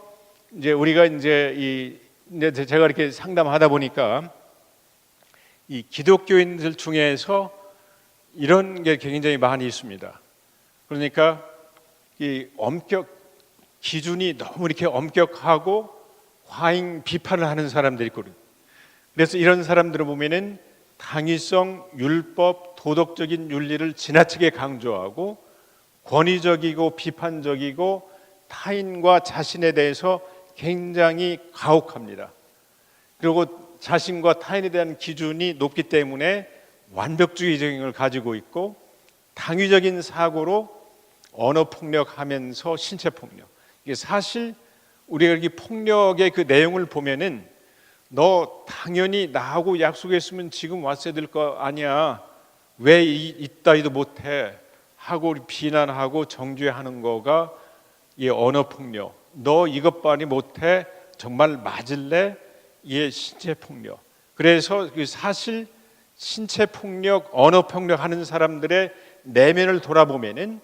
이제 우리가 이제 제가 이렇게 상담하다 보니까 이 기독교인들 중에서 이런 게 굉장히 많이 있습니다. 그러니까 이 기준이 너무 이렇게 엄격하고 과잉 비판을 하는 사람들이 있거든요. 그래서 이런 사람들을 보면은 당위성, 율법, 도덕적인 윤리를 지나치게 강조하고 권위적이고 비판적이고 타인과 자신에 대해서 굉장히 가혹합니다. 그리고 자신과 타인에 대한 기준이 높기 때문에 완벽주의적인 걸 가지고 있고, 당위적인 사고로 언어폭력하면서 신체폭력. 이게 사실 우리가 이렇게 폭력의 그 내용을 보면은, 너 당연히 나하고 약속했으면 지금 왔어야 될 거 아니야, 왜 이따위도 못해 하고 비난하고 정죄하는 거가 이 언어폭력. 너 이것만이 못해, 정말 맞을래? 이게 신체폭력. 그래서 사실 신체폭력, 언어폭력 하는 사람들의 내면을 돌아보면은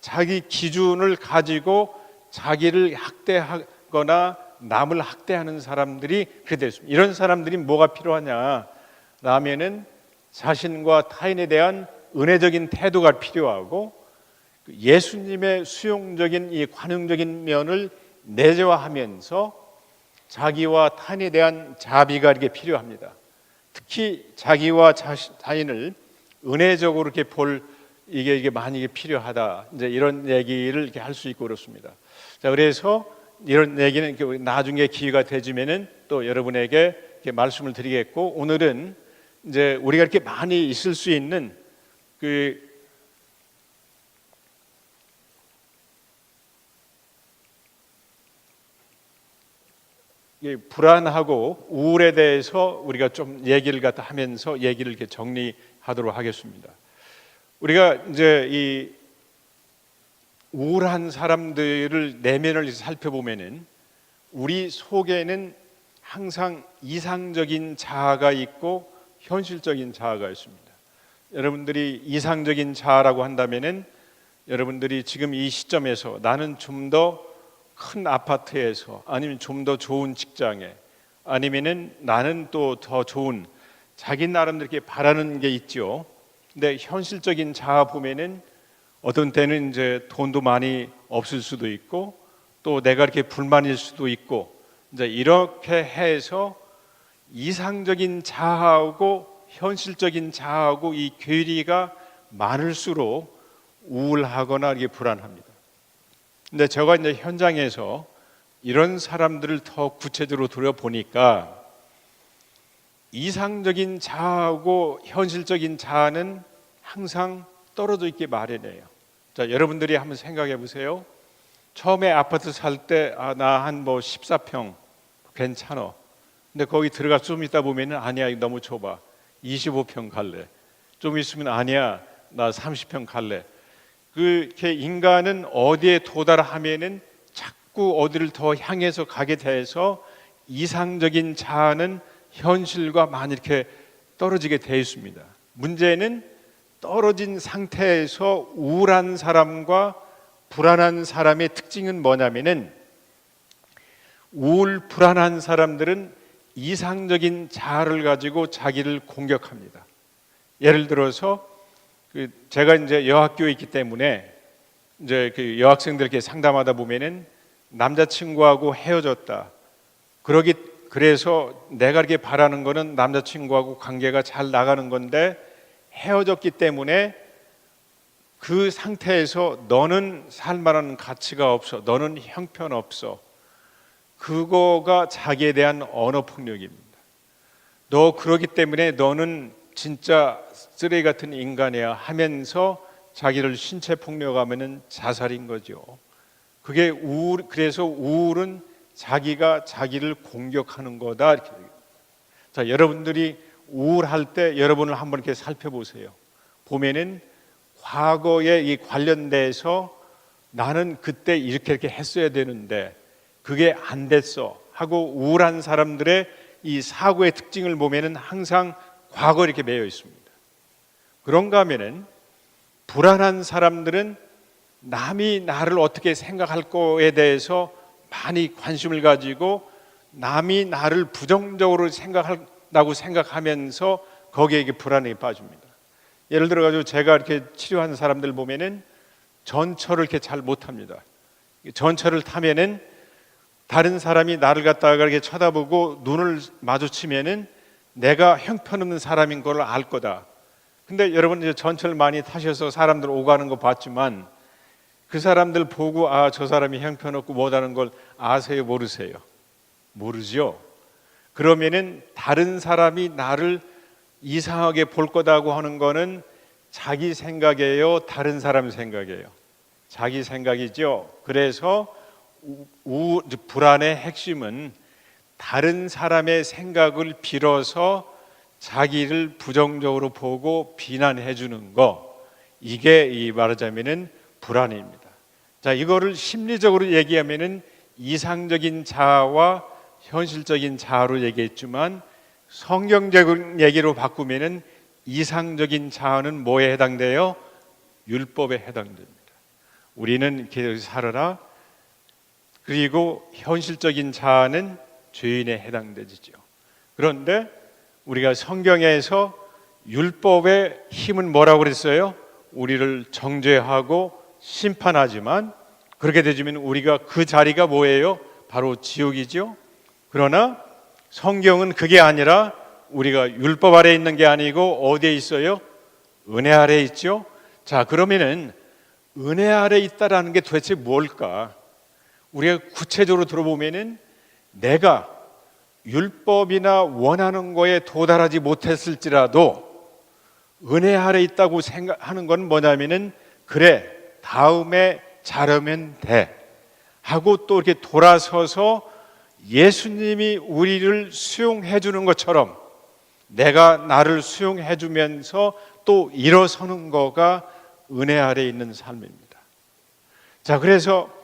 자기 기준을 가지고 자기를 학대하거나 남을 학대하는 사람들이 그렇게 됐습니다. 이런 사람들이 뭐가 필요하냐 라면은 자신과 타인에 대한 은혜적인 태도가 필요하고 예수님의 수용적인 이 관용적인 면을 내재화하면서 자기와 타인에 대한 자비가 이렇게 필요합니다. 특히 자기와 타인을 은혜적으로 이렇게 볼 이게 많이 필요하다. 이제 이런 얘기를 이렇게 할 수 있고 그렇습니다. 자, 그래서 이런 얘기는 나중에 기회가 되지면은 또 여러분에게 이렇게 말씀을 드리겠고, 오늘은 이제 우리가 이렇게 많이 있을 수 있는 불안하고 우울에 대해서 우리가 좀 얘기를 갖다 하면서 얘기를 이렇게 정리하도록 하겠습니다. 우리가 이제 이 우울한 사람들을 내면을 살펴보면은 우리 속에는 항상 이상적인 자아가 있고 현실적인 자아가 있습니다. 여러분들이 이상적인 자아라고 한다면은 여러분들이 지금 이 시점에서 나는 좀 더 큰 아파트에서 아니면 좀 더 좋은 직장에 아니면은 나는 또 더 좋은 자기 나름대로 이렇게 바라는 게 있죠. 근데 현실적인 자아 보면은 어떤 때는 이제 돈도 많이 없을 수도 있고 또 내가 이렇게 불만일 수도 있고 이제 이렇게 해서 이상적인 자아하고 현실적인 자아하고 이 괴리가 많을수록 우울하거나 이게 불안합니다. 근데 제가 이제 현장에서 이런 사람들을 더 구체적으로 들여보니까 이상적인 자아하고 현실적인 자아는 항상 떨어져 있기 마련이에요. 자, 여러분들이 한번 생각해 보세요. 처음에 아파트 살 때 나 한 뭐 14평 괜찮아. 근데 거기 들어가 좀 있다 보면은 아니야, 이거 너무 좁아. 25평 갈래. 좀 있으면 아니야, 나 30평 갈래. 그렇게 인간은 어디에 도달하면은 자꾸 어디를 더 향해서 가게 돼서 이상적인 자아는 현실과 많이 이렇게 떨어지게 되어 있습니다. 문제는 떨어진 상태에서 우울한 사람과 불안한 사람의 특징은 뭐냐면은 우울 불안한 사람들은 이상적인 자아를 가지고 자기를 공격합니다. 예를 들어서 제가 이제 여학교에 있기 때문에 이제 그 여학생들께 상담하다 보면은 남자친구하고 헤어졌다. 그래서 내가 이렇게 바라는 거는 남자친구하고 관계가 잘 나가는 건데 헤어졌기 때문에 그 상태에서 너는 살만한 가치가 없어. 너는 형편없어. 그거가 자기에 대한 언어 폭력입니다. 너 그러기 때문에 너는 진짜 쓰레기 같은 인간이야 하면서 자기를 신체 폭력하면은 자살인 거죠. 그게 그래서 우울은 자기가 자기를 공격하는 거다. 이렇게. 자, 여러분들이 우울할 때 여러분을 한번 이렇게 살펴보세요. 보면은 과거에 이 관련돼서 나는 그때 이렇게 했어야 되는데 그게 안 됐어 하고 우울한 사람들의 이 사고의 특징을 보면은 항상 과거에 이렇게 매여 있습니다. 그런가 하면은 불안한 사람들은 남이 나를 어떻게 생각할 거에 대해서 많이 관심을 가지고 남이 나를 부정적으로 생각한다고 생각하면서 거기에 불안에 빠집니다. 예를 들어 가지고 제가 이렇게 치료하는 사람들 보면은 전철을 이렇게 잘 못합니다. 전철을 타면은 다른 사람이 나를 갖다가 이렇게 쳐다보고 눈을 마주치면은 내가 형편없는 사람인 걸 알 거다. 근데 여러분 이제 전철 많이 타셔서 사람들 오가는 거 봤지만 그 사람들 보고 저 사람이 형편없고 못하는 걸 아세요, 모르세요? 모르죠. 그러면은 다른 사람이 나를 이상하게 볼 거다고 하는 거는 자기 생각이에요, 다른 사람 생각이에요? 자기 생각이죠. 그래서 불안의 핵심은 다른 사람의 생각을 빌어서 자기를 부정적으로 보고 비난해 주는 거, 이게 말하자면은 불안입니다. 자, 이거를 심리적으로 얘기하면은 이상적인 자아와 현실적인 자아로 얘기했지만 성경적인 얘기로 바꾸면은 이상적인 자아는 뭐에 해당돼요? 율법에 해당됩니다. 우리는 이렇게 살아라. 그리고 현실적인 자아는 죄인에 해당되지요. 그런데 우리가 성경에서 율법의 힘은 뭐라고 그랬어요? 우리를 정죄하고 심판하지만, 그렇게 되면 우리가 그 자리가 뭐예요? 바로 지옥이죠. 그러나 성경은 그게 아니라 우리가 율법 아래 있는 게 아니고 어디에 있어요? 은혜 아래 있죠. 자, 그러면은 은혜 아래 있다라는 게 도대체 뭘까? 우리가 구체적으로 들어보면은 내가 율법이나 원하는 거에 도달하지 못했을지라도 은혜 아래 있다고 생각하는 건 뭐냐면은, 그래, 다음에 잘하면 돼 하고 또 이렇게 돌아서서 예수님이 우리를 수용해 주는 것처럼 내가 나를 수용해 주면서 또 일어서는 거가 은혜 아래 있는 삶입니다. 자, 그래서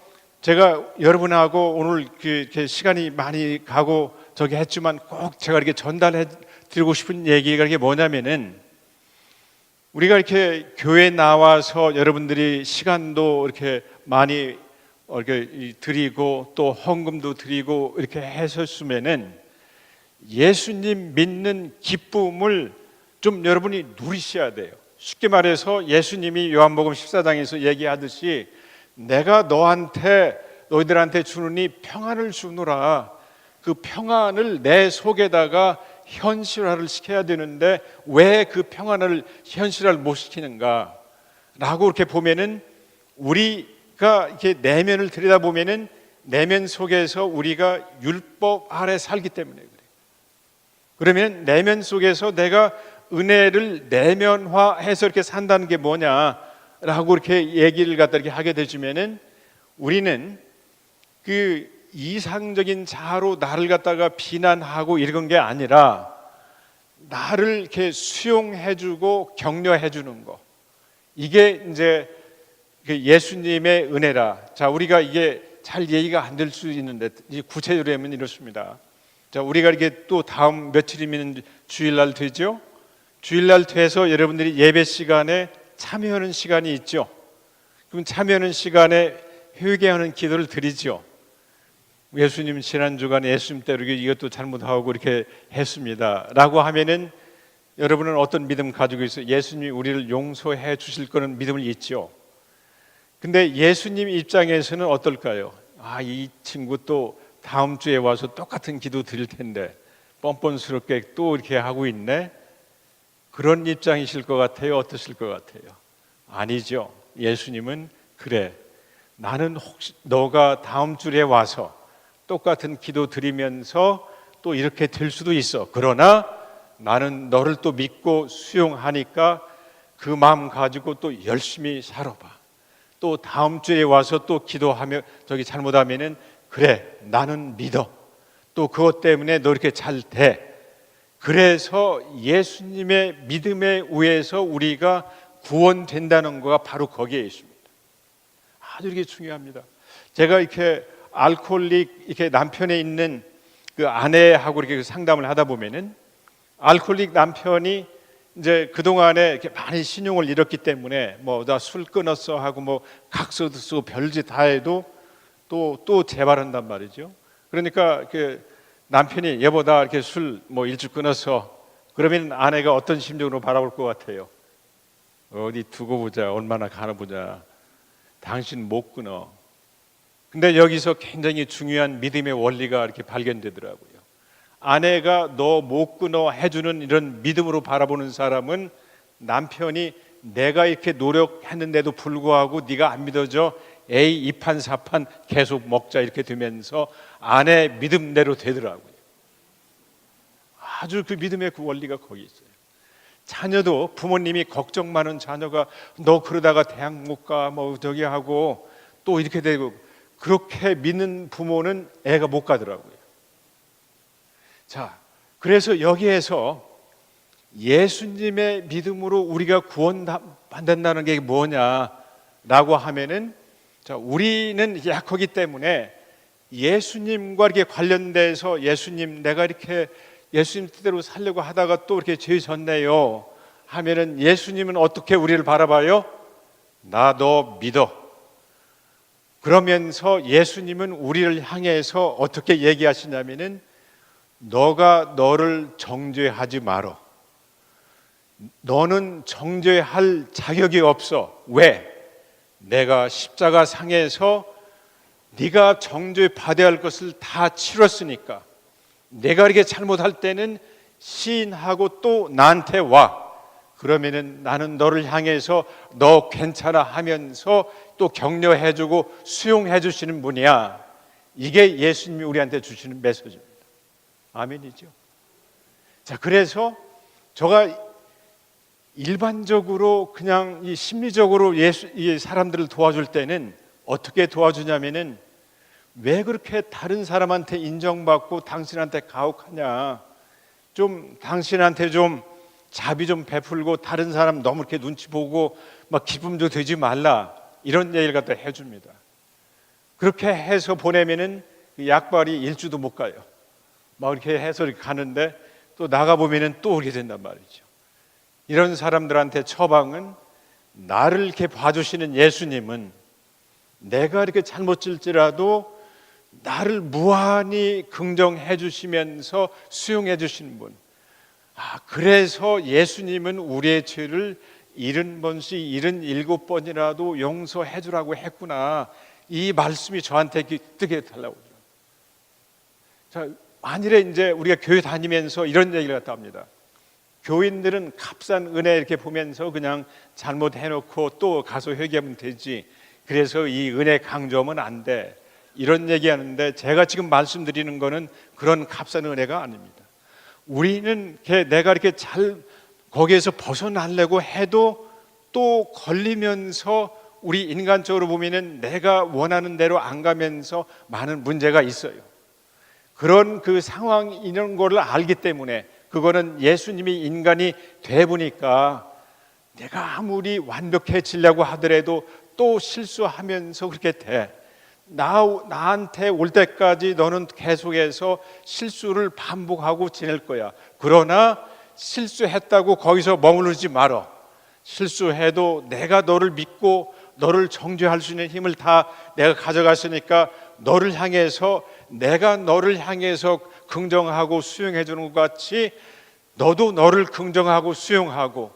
제가 여러분하고 오늘 이렇게 시간이 많이 가고 저기 했지만 꼭 제가 이렇게 전달해 드리고 싶은 얘기가 이게 뭐냐면은, 우리가 이렇게 교회 나와서 여러분들이 시간도 이렇게 많이 이렇게 드리고 또 헌금도 드리고 이렇게 했었으면은 예수님 믿는 기쁨을 좀 여러분이 누리셔야 돼요. 쉽게 말해서 예수님이 요한복음 14장에서 얘기하듯이 내가 너희들한테 주느니 평안을 주노라. 그 평안을 내 속에다가 현실화를 시켜야 되는데 왜 그 평안을 현실화를 못 시키는가? 라고 이렇게 보면은, 우리가 이렇게 내면을 들여다보면은 내면 속에서 우리가 율법 아래 살기 때문에 그래요. 그러면 내면 속에서 내가 은혜를 내면화해서 이렇게 산다는 게 뭐냐라고 이렇게 얘기를 갖다 이렇게 하게 되시면은, 우리는 그 이상적인 자아로 나를 갖다가 비난하고 이런 게 아니라 나를 이렇게 수용해주고 격려해주는 거, 이게 이제 예수님의 은혜라. 자, 우리가 이게 잘 얘기가 안 될 수 있는데 구체적으로 하면 이렇습니다. 자, 우리가 이렇게 또 다음 며칠이면 주일날 되죠. 주일날 돼서 여러분들이 예배 시간에 참여하는 시간이 있죠. 그럼 참여하는 시간에 회개하는 기도를 드리죠. 예수님 지난주간에 예수님 때로 이것도 잘못하고 이렇게 했습니다 라고 하면은 여러분은 어떤 믿음 가지고 있어요? 예수님이 우리를 용서해 주실 거는 믿음을 잊죠. 근데 예수님 입장에서는 어떨까요? 아, 이 친구 또 다음 주에 와서 똑같은 기도 드릴 텐데 뻔뻔스럽게 또 이렇게 하고 있네. 그런 입장이실 것 같아요? 어떠실 것 같아요? 아니죠. 예수님은 그래, 나는 혹시 너가 다음 주에 와서 똑같은 기도 드리면서 또 이렇게 될 수도 있어. 그러나 나는 너를 또 믿고 수용하니까 그 마음 가지고 또 열심히 살아봐. 또 다음 주에 와서 또 기도하며 저기 잘못하면은 그래, 나는 믿어. 또 그것 때문에 너 이렇게 잘 돼. 그래서 예수님의 믿음에 의해서 우리가 구원된다는 거가 바로 거기에 있습니다. 아주 이게 중요합니다. 제가 이렇게 알코올릭 이렇게 남편에 있는 그 아내하고 이렇게 상담을 하다 보면은, 알코올릭 남편이 이제 그 동안에 이렇게 많이 신용을 잃었기 때문에 뭐 나 술 끊었어 하고 뭐 각서도 쓰고 별짓 다 해도 또 재발한단 말이죠. 그러니까 그 남편이 여보다 이렇게 술 뭐 일찍 끊었어. 그러면 아내가 어떤 심정으로 바라볼 것 같아요? 어디 두고 보자, 얼마나 가나 보자. 당신 못 끊어. 근데 여기서 굉장히 중요한 믿음의 원리가 이렇게 발견되더라고요. 아내가 너 못 끊어 해주는 이런 믿음으로 바라보는 사람은 남편이 내가 이렇게 노력했는데도 불구하고 네가 안 믿어져, 에이 이판 사판 계속 먹자 이렇게 되면서 아내 믿음대로 되더라고요. 아주 그 믿음의 그 원리가 거기 있어요. 자녀도 부모님이 걱정 많은 자녀가 너 그러다가 대학 못 가 뭐 저기 하고 또 이렇게 되고, 그렇게 믿는 부모는 애가 못 가더라고요. 자, 그래서 여기에서 예수님의 믿음으로 우리가 구원받는다는 게 뭐냐라고 하면은, 자, 우리는 약하기 때문에 예수님과 이렇게 관련돼서 예수님 내가 이렇게 예수님 뜻대로 살려고 하다가 또 이렇게 죄 졌네요 하면은 예수님은 어떻게 우리를 바라봐요? 나 너 믿어. 그러면서 예수님은 우리를 향해서 어떻게 얘기하시냐면은 너가 너를 정죄하지 말어. 너는 정죄할 자격이 없어. 왜? 내가 십자가 상에서 네가 정죄 받아야 할 것을 다 치렀으니까. 내가 이렇게 잘못할 때는 시인하고 또 나한테 와. 그러면은 나는 너를 향해서 너 괜찮아 하면서 또 격려해주고 수용해주시는 분이야. 이게 예수님이 우리한테 주시는 메시지입니다. 아멘이죠. 자, 그래서 제가 일반적으로 그냥 이 심리적으로 이 사람들을 도와줄 때는 어떻게 도와주냐면은 왜 그렇게 다른 사람한테 인정받고 당신한테 가혹하냐? 좀 당신한테 좀 자비 좀 베풀고 다른 사람 너무 이렇게 눈치 보고 막 기쁨도 되지 말라. 이런 얘기를 갖다 해줍니다. 그렇게 해서 보내면은 약발이 일주도 못 가요. 막 이렇게 해서 이렇게 가는데 또 나가 보면은 또 오게 된단 말이죠. 이런 사람들한테 처방은 나를 이렇게 봐주시는 예수님은 내가 이렇게 잘못 질지라도 나를 무한히 긍정해 주시면서 수용해 주시는 분. 그래서 예수님은 우리의 죄를 70번씩 77번이라도 용서해 주라고 했구나. 이 말씀이 저한테 뜨게 달라고. 자, 만일에 이제 우리가 교회 다니면서 이런 얘기를 갖다 합니다. 교인들은 값싼 은혜 이렇게 보면서 그냥 잘못해놓고 또 가서 회개하면 되지. 그래서 이 은혜 강조하면 안 돼. 이런 얘기하는데 제가 지금 말씀드리는 거는 그런 값싼 은혜가 아닙니다. 우리는 내가 이렇게 잘 거기에서 벗어나려고 해도 또 걸리면서 우리 인간적으로 보면은 내가 원하는 대로 안 가면서 많은 문제가 있어요. 그런 그 상황 이런 거를 알기 때문에 그거는 예수님이 인간이 돼 보니까 내가 아무리 완벽해지려고 하더라도 또 실수하면서 그렇게 돼. 나한테 올 때까지 너는 계속해서 실수를 반복하고 지낼 거야. 그러나 실수했다고 거기서 머무르지 말어. 실수해도 내가 너를 믿고 너를 정죄할 수 있는 힘을 다 내가 가져갔으니까 너를 향해서 내가 너를 향해서 긍정하고 수용해 주는 것 같이 너도 너를 긍정하고 수용하고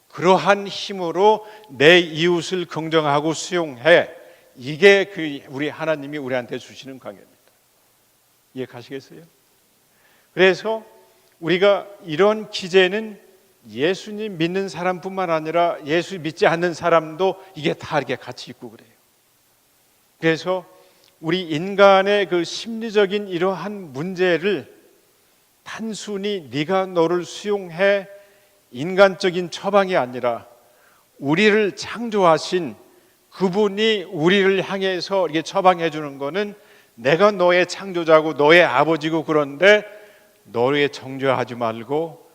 그러한 힘으로 내 이웃을 긍정하고 수용해. 이게 우리 하나님이 우리한테 주시는 관계입니다. 이해 가시겠어요? 그래서 우리가 이런 기제는 예수님 믿는 사람뿐만 아니라 예수 믿지 않는 사람도 이게 다 이렇게 같이 있고 그래요. 그래서 우리 인간의 그 심리적인 이러한 문제를 단순히 네가 너를 수용해 인간적인 처방이 아니라 우리를 창조하신 그분이 우리를 향해서 이렇게 처방해 주는 거는 내가 너의 창조자고 너의 아버지고 그런데 너의 정죄하지 말고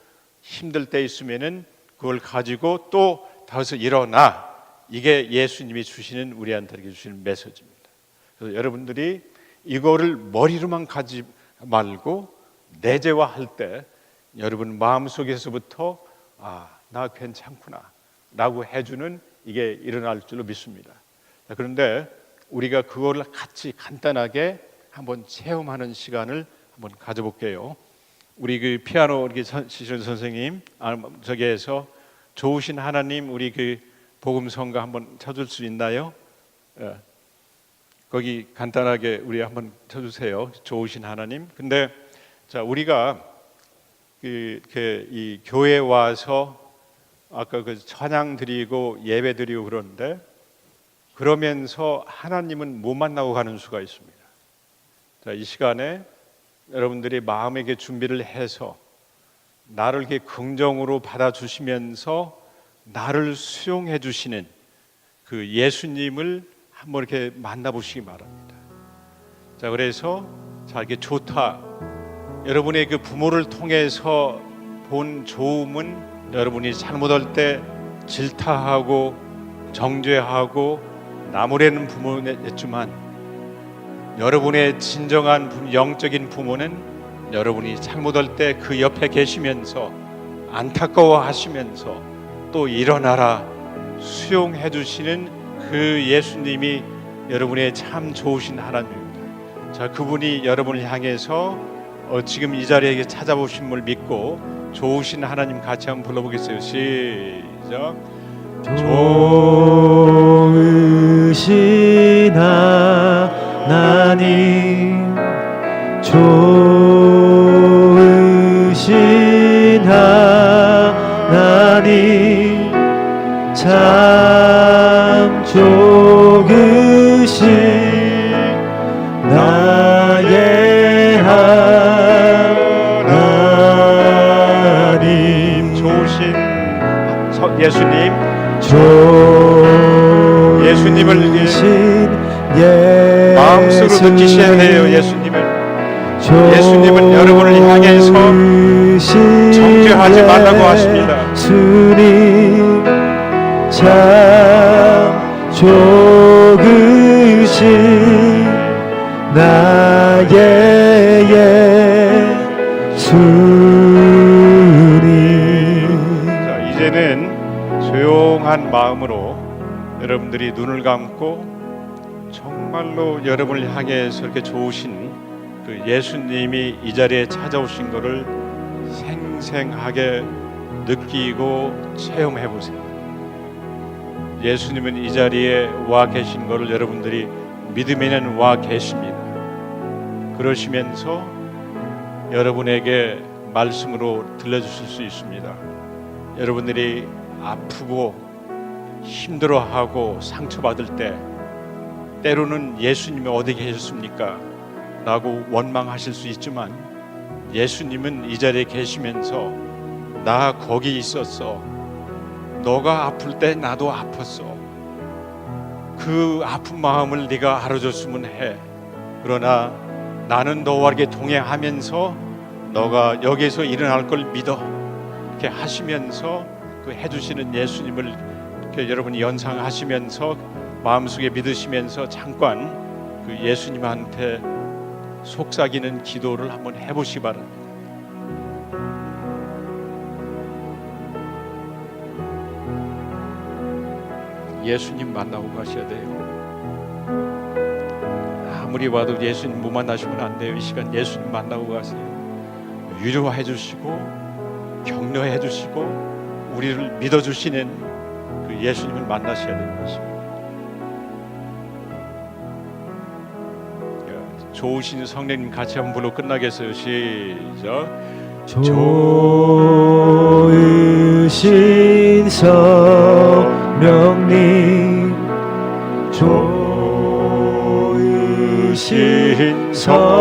힘들 때 있으면은 그걸 가지고 또 다시 일어나. 이게 예수님이 주시는 우리한테 주시는 메시지입니다. 그래서 여러분들이 이거를 머리로만 가지 말고 내재화할 때 여러분 마음속에서부터 나 괜찮구나 라고 해주는 이게 일어날 줄로 믿습니다. 그런데 우리가 그거를 같이 간단하게 한번 체험하는 시간을 한번 가져볼게요. 우리 그 피아노 이렇게 치시는 선생님 저기에서 좋으신 하나님 우리 그 복음성가 한번 쳐줄 수 있나요? 거기 간단하게 우리 한번 쳐주세요. 좋으신 하나님. 근데 자 우리가 이 교회 와서 아까 그 찬양 드리고 예배 드리고 그러는데 그러면서 하나님은 못 만나고 가는 수가 있습니다. 자, 이 시간에 여러분들이 마음에 준비를 해서 나를 이렇게 긍정으로 받아주시면서 나를 수용해 주시는 그 예수님을 한번 이렇게 만나보시기 바랍니다. 자, 그래서 이게 좋다. 여러분의 그 부모를 통해서 본 좋음은 여러분이 잘못할 때 질타하고 정죄하고 나무라는 부모였지만 여러분의 진정한 영적인 부모는 여러분이 잘못할 때 그 옆에 계시면서 안타까워하시면서 또 일어나라 수용해 주시는 그 예수님이 여러분의 참 좋으신 하나님입니다. 자, 그분이 여러분을 향해서 지금 이 자리에 찾아오신 걸 믿고 좋으신 하나님 같이 한번 불러보겠어요. 시작.
좋으신 하나님, 좋으신 하나님, 참 좋으신 나의 하나님.
좋으신 예수님,
예수님을
마음속으로 느끼셔야 돼요. 예수님은 여러분을 향해서 정죄하지 말라고 하십니다.
예수님 참 좋으신 나의 예수님.
자, 이제는 조용한 마음으로 여러분들이 눈을 감고 정말로 여러분을 향해서 이렇게 좋으신 그 예수님이 이 자리에 찾아오신 것을 생생하게 느끼고 체험해 보세요. 예수님은 이 자리에 와 계신 것을 여러분들이 믿으면 와 계십니다. 그러시면서 여러분에게 말씀으로 들려주실 수 있습니다. 여러분들이 아프고 힘들어하고 상처받을 때 때로는 예수님이 어디 계셨습니까? 라고 원망하실 수 있지만 예수님은 이 자리에 계시면서 나 거기 있었어. 너가 아플 때 나도 아팠어. 그 아픈 마음을 네가 알아줬으면 해. 그러나 나는 너와 이렇게 동행하면서 너가 여기에서 일어날 걸 믿어. 이렇게 하시면서 그 해주시는 예수님을 이렇게 여러분이 연상하시면서 마음속에 믿으시면서 잠깐 그 예수님한테 속삭이는 기도를 한번 해보시기 바랍니다. 예수님 만나고 가셔야 돼요. 아무리 봐도 예수님 못 만나시면 안 돼요. 이 시간 예수님 만나고 가세요. 위로해 주시고 격려해 주시고 우리를 믿어주시는 그 예수님을 만나셔야 되는 것입니다. 좋으신 성령님 같이 한번 불러 끝나겠어요. 시작.
좋으신 성령님, 좋으신 성령님,